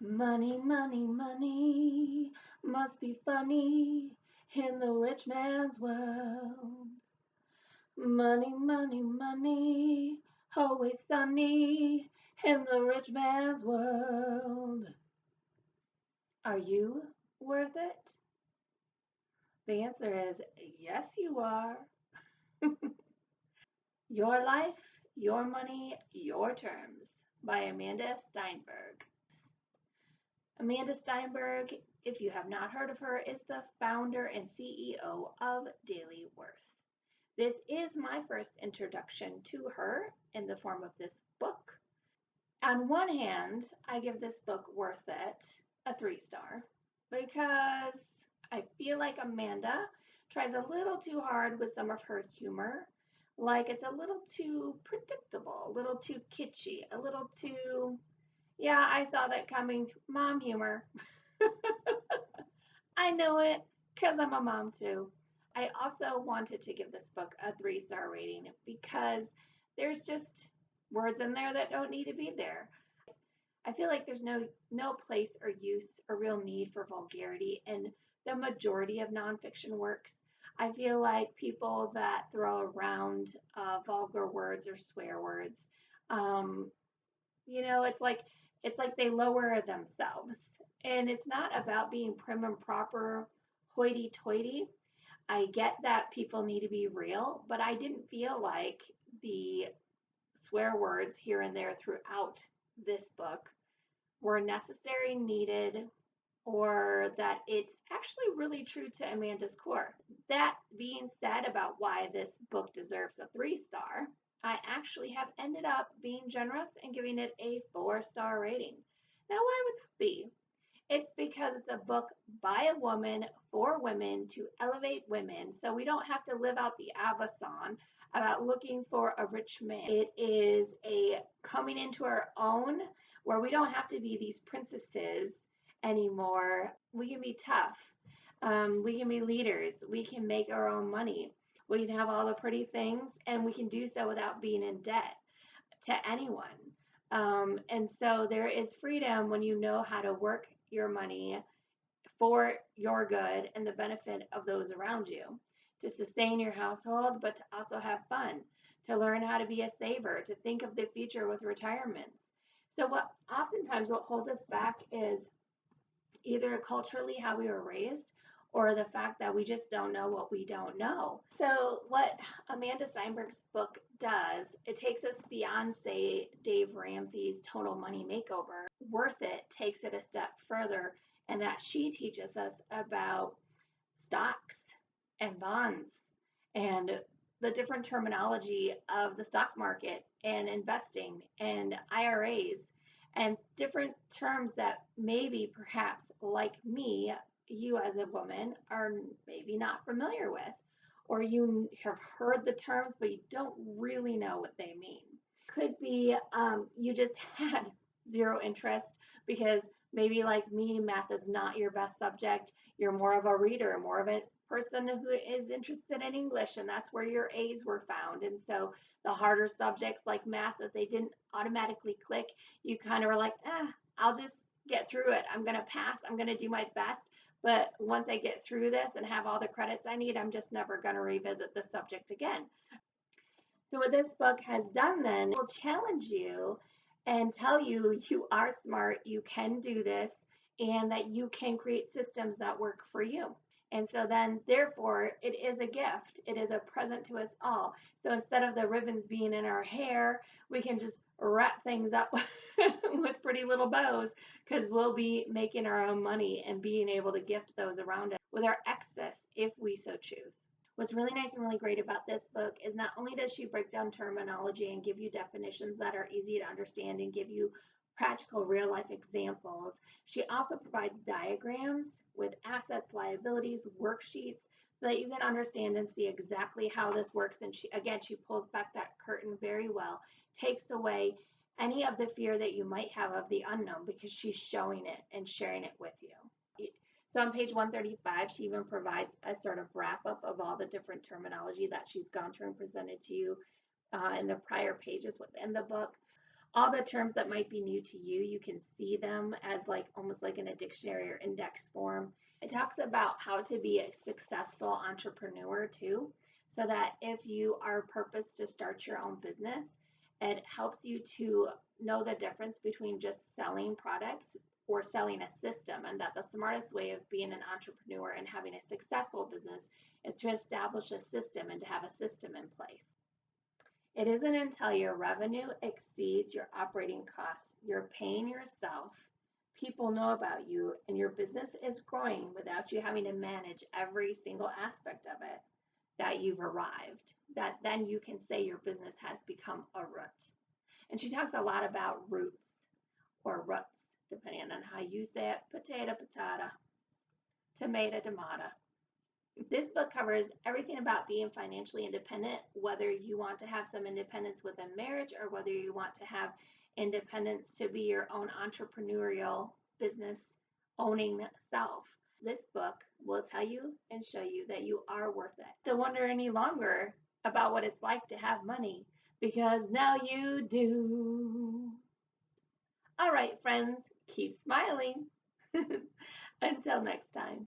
Money, money, money must be funny in the rich man's world. Money, money, money, always sunny in the rich man's world. Are you worth it? The answer is yes, you are. Your Life, Your Money, Your Terms by Amanda Steinberg. Amanda Steinberg, if you have not heard of her, is the founder and CEO of Daily Worth. This is my first introduction to her in the form of this book. On one hand, I give this book Worth It a 3-star because I feel like Amanda tries a little too hard with some of her humor. Like it's a little too predictable, a little too kitschy, a little too, yeah, I saw that coming, mom humor. I know it because I'm a mom too. I also wanted to give this book a 3-star rating because there's just words in there that don't need to be there. I feel like there's no place or use or real need for vulgarity in the majority of nonfiction works. I feel like people that throw around vulgar words or swear words, um, it's like they lower themselves, and it's not about being prim and proper, hoity-toity. I get that people need to be real, but I didn't feel like the swear words here and there throughout this book were necessary, needed, or that it's actually really true to Amanda's core. That being said, about why this book deserves a 3-star, I actually have ended up being generous and giving it a 4-star rating. Now, why would that be? It's because it's a book by a woman for women to elevate women, so we don't have to live out the ABBA song about looking for a rich man. It is a coming into our own where we don't have to be these princesses anymore. We can be tough. We can be leaders. We can make our own money. We can have all the pretty things, and we can do so without being in debt to anyone. And so there is freedom when you know how to work your money for your good and the benefit of those around you, to sustain your household, but to also have fun, to learn how to be a saver, to think of the future with retirements. So what holds us back is either culturally how we were raised or the fact that we just don't know what we don't know. So what Amanda Steinberg's book does, it takes us beyond, say, Dave Ramsey's Total Money Makeover. Worth It takes it a step further, and that she teaches us about stocks and bonds and the different terminology of the stock market and investing and IRAs and different terms that maybe perhaps like me, you as a woman are maybe not familiar with, or you have heard the terms but you don't really know what they mean. Could be you just had zero interest because maybe like me, math is not your best subject. You're more of a reader, more of a person who is interested in English, and that's where your A's were found. And so the harder subjects like math that they didn't automatically click, you kind of were like, I'll just get through it. I'm going to pass. I'm going to do my best. But once I get through this and have all the credits I need, I'm just never going to revisit this subject again. So what this book has done then will challenge you and tell you you are smart, you can do this, and that you can create systems that work for you. And so then, therefore, it is a gift. It is a present to us all. So instead of the ribbons being in our hair, we can just wrap things up with pretty little bows because we'll be making our own money and being able to gift those around us with our excess if we so choose. What's really nice and really great about this book is not only does she break down terminology and give you definitions that are easy to understand and give you practical real life examples, she also provides diagrams with assets, liabilities, worksheets so that you can understand and see exactly how this works. And she pulls back that curtain very well, takes away any of the fear that you might have of the unknown because she's showing it and sharing it with you. So on page 135, she even provides a sort of wrap up of all the different terminology that she's gone through and presented to you in the prior pages within the book. all the terms that might be new to you, you can see them as like almost like in a dictionary or index form. It talks about how to be a successful entrepreneur too, so that if you are purposed to start your own business, it helps you to know the difference between just selling products or selling a system, and that the smartest way of being an entrepreneur and having a successful business is to establish a system and to have a system in place. It isn't until your revenue exceeds your operating costs, you're paying yourself, people know about you, and your business is growing without you having to manage every single aspect of it, that you've arrived, that then you can say your business has become a root. And she talks a lot about roots or roots, depending on how you say it, potato, patata, tomato, tomato. This book covers everything about being financially independent, whether you want to have some independence within marriage or whether you want to have independence to be your own entrepreneurial business owning self. This book will tell you and show you that you are worth it. Don't wonder any longer about what it's like to have money, because now you do. All right, friends, keep smiling. Until next time.